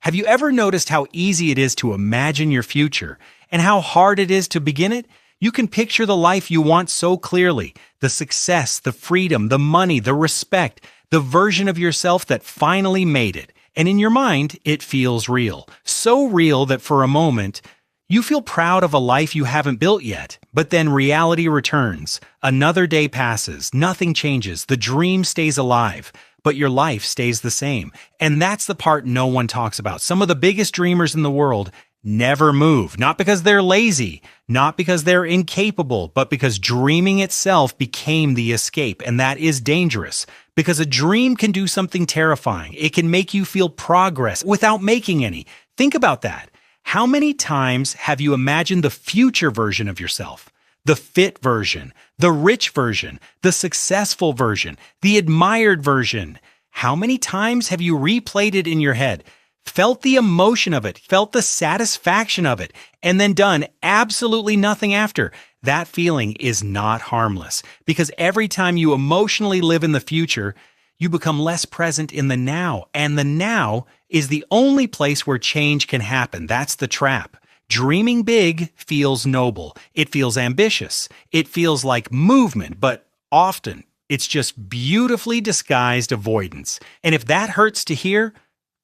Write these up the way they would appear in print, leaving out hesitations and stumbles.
Have you ever noticed how easy it is to imagine your future and how hard it is to begin it? You can picture the life you want so clearly, the success, the freedom, the money, the respect, the version of yourself that finally made it. And in your mind, it feels real. So real that for a moment, you feel proud of a life you haven't built yet. But then reality returns. Another day passes, nothing changes, the dream stays alive, but your life stays the same. And that's the part no one talks about. Some of the biggest dreamers in the world never move, not because they're lazy, not because they're incapable, but because dreaming itself became the escape, and that is dangerous. Because a dream can do something terrifying. It can make you feel progress without making any. Think about that. How many times have you imagined the future version of yourself? The fit version, the rich version, the successful version, the admired version. How many times have you replayed it in your head, felt the emotion of it, felt the satisfaction of it, and then done absolutely nothing after? That feeling is not harmless, because every time you emotionally live in the future, you become less present in the now, and the now is the only place where change can happen. That's the trap. Dreaming big feels noble. It feels ambitious. It feels like movement, but often it's just beautifully disguised avoidance. And if that hurts to hear,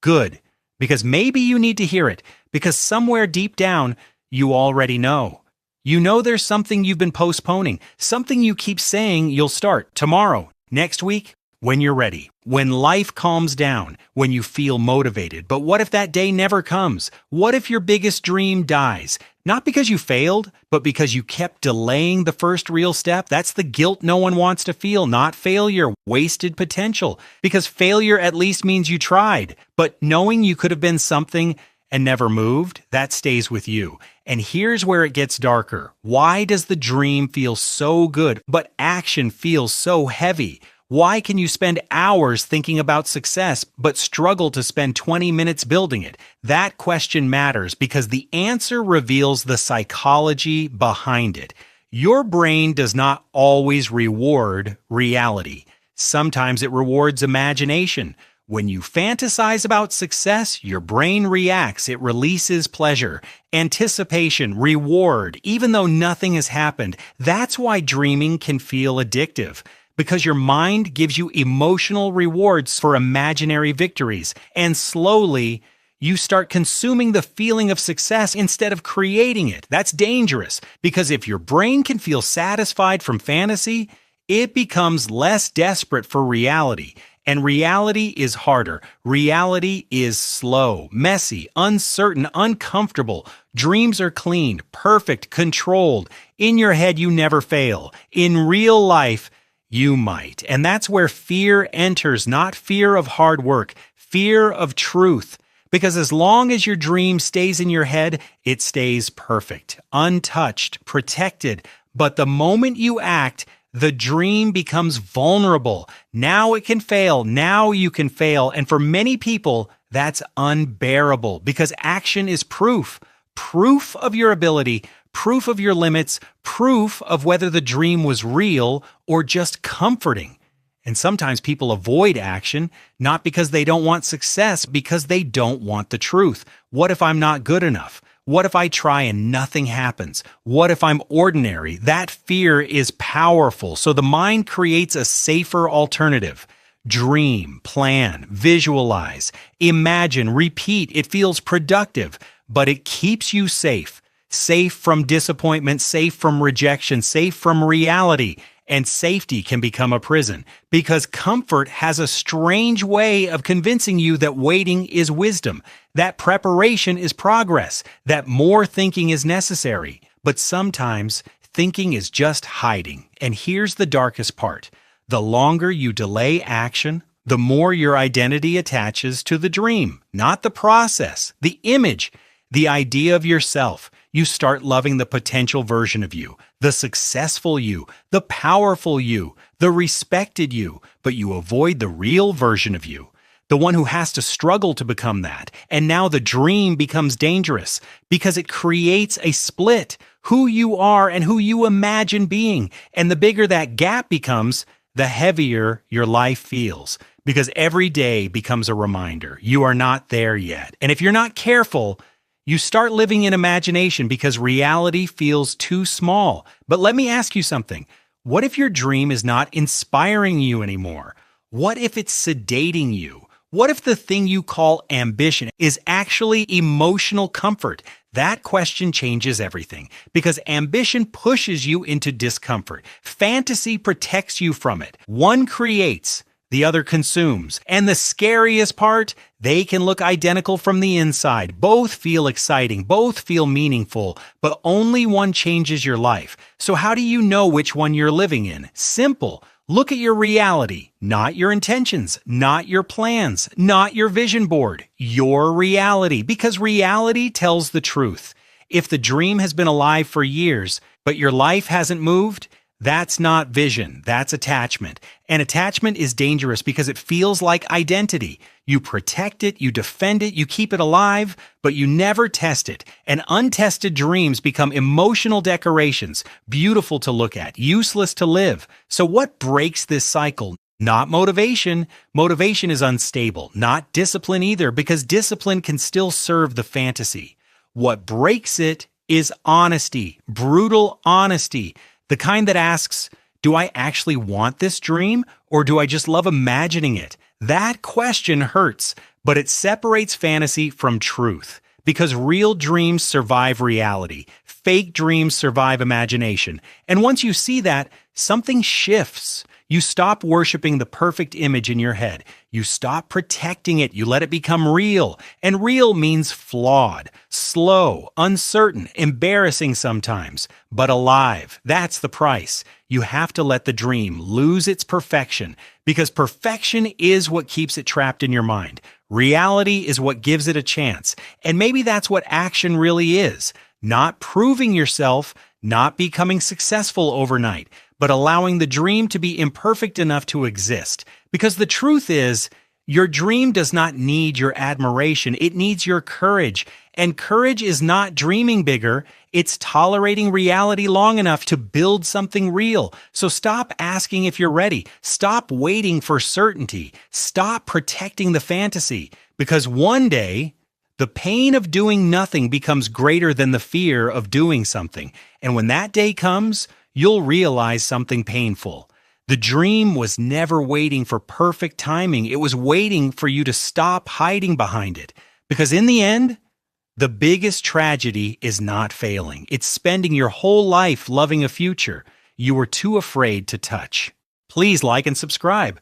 good, because maybe you need to hear it, because somewhere deep down, you already know. You know there's something you've been postponing, something you keep saying you'll start tomorrow, next week, when you're ready, when life calms down, when you feel motivated. But what if that day never comes? What if your biggest dream dies? Not because you failed, but because you kept delaying the first real step. That's the guilt no one wants to feel, not failure, wasted potential. Because failure at least means you tried. But knowing you could have been something and never moved, that stays with you. And here's where it gets darker. Why does the dream feel so good, but action feels so heavy? Why can you spend hours thinking about success, but struggle to spend 20 minutes building it? That question matters because the answer reveals the psychology behind it. Your brain does not always reward reality. Sometimes it rewards imagination. When you fantasize about success, your brain reacts. It releases pleasure, anticipation, reward, even though nothing has happened. That's why dreaming can feel addictive. Because your mind gives you emotional rewards for imaginary victories. And slowly, you start consuming the feeling of success instead of creating it. That's dangerous, because if your brain can feel satisfied from fantasy, it becomes less desperate for reality. And reality is harder. Reality is slow, messy, uncertain, uncomfortable. Dreams are clean, perfect, controlled. In your head, you never fail. In real life, you might. And that's where fear enters, not fear of hard work, fear of truth. Because as long as your dream stays in your head, it stays perfect, untouched, protected. But the moment you act, the dream becomes vulnerable. Now it can fail. Now you can fail. And for many people, that's unbearable because action is proof. Proof of your ability, proof of your limits, proof of whether the dream was real or just comforting. And sometimes people avoid action, not because they don't want success, because they don't want the truth. What if I'm not good enough? What if I try and nothing happens? What if I'm ordinary? That fear is powerful, so the mind creates a safer alternative. Dream, plan, visualize, imagine, repeat. It feels productive, but it keeps you safe. Safe from disappointment, safe from rejection, safe from reality. And safety can become a prison because comfort has a strange way of convincing you that waiting is wisdom, that preparation is progress, that more thinking is necessary. But sometimes thinking is just hiding. And here's the darkest part. The longer you delay action, the more your identity attaches to the dream, not the process, the image, the idea of yourself. You start loving the potential version of you, the successful you, the powerful you, the respected you, but you avoid the real version of you, the one who has to struggle to become that. And now the dream becomes dangerous because it creates a split, who you are and who you imagine being. And the bigger that gap becomes, the heavier your life feels because every day becomes a reminder you are not there yet. And if you're not careful, you start living in imagination because reality feels too small. But let me ask you something. What if your dream is not inspiring you anymore? What if it's sedating you? What if the thing you call ambition is actually emotional comfort? That question changes everything because ambition pushes you into discomfort. Fantasy protects you from it. One creates, the other consumes. And the scariest part, they can look identical from the inside. Both feel exciting, both feel meaningful, but only one changes your life. So how do you know which one you're living in? Simple. Look at your reality, not your intentions, not your plans, not your vision board, your reality, because reality tells the truth. If the dream has been alive for years, but your life hasn't moved, that's not vision, that's attachment. And attachment is dangerous because it feels like identity. You protect it, you defend it, you keep it alive, but you never test it. And untested dreams become emotional decorations, beautiful to look at, useless to live. So what breaks this cycle? Not motivation. Motivation is unstable. Not discipline either, because discipline can still serve the fantasy. What breaks it is honesty, brutal honesty. The kind that asks, do I actually want this dream, or do I just love imagining it? That question hurts, but it separates fantasy from truth. Because real dreams survive reality. Fake dreams survive imagination. And once you see that, something shifts. You stop worshiping the perfect image in your head. You stop protecting it. You let it become real. And real means flawed, slow, uncertain, embarrassing sometimes, but alive. That's the price. You have to let the dream lose its perfection, because perfection is what keeps it trapped in your mind. Reality is what gives it a chance. And maybe that's what action really is. Not proving yourself, not becoming successful overnight, but allowing the dream to be imperfect enough to exist. Because the truth is, your dream does not need your admiration, it needs your courage. And courage is not dreaming bigger, it's tolerating reality long enough to build something real. So stop asking if you're ready. Stop waiting for certainty. Stop protecting the fantasy. Because one day, the pain of doing nothing becomes greater than the fear of doing something. And when that day comes, you'll realize something painful. The dream was never waiting for perfect timing. It was waiting for you to stop hiding behind it. Because in the end, the biggest tragedy is not failing. It's spending your whole life loving a future you were too afraid to touch. Please like and subscribe.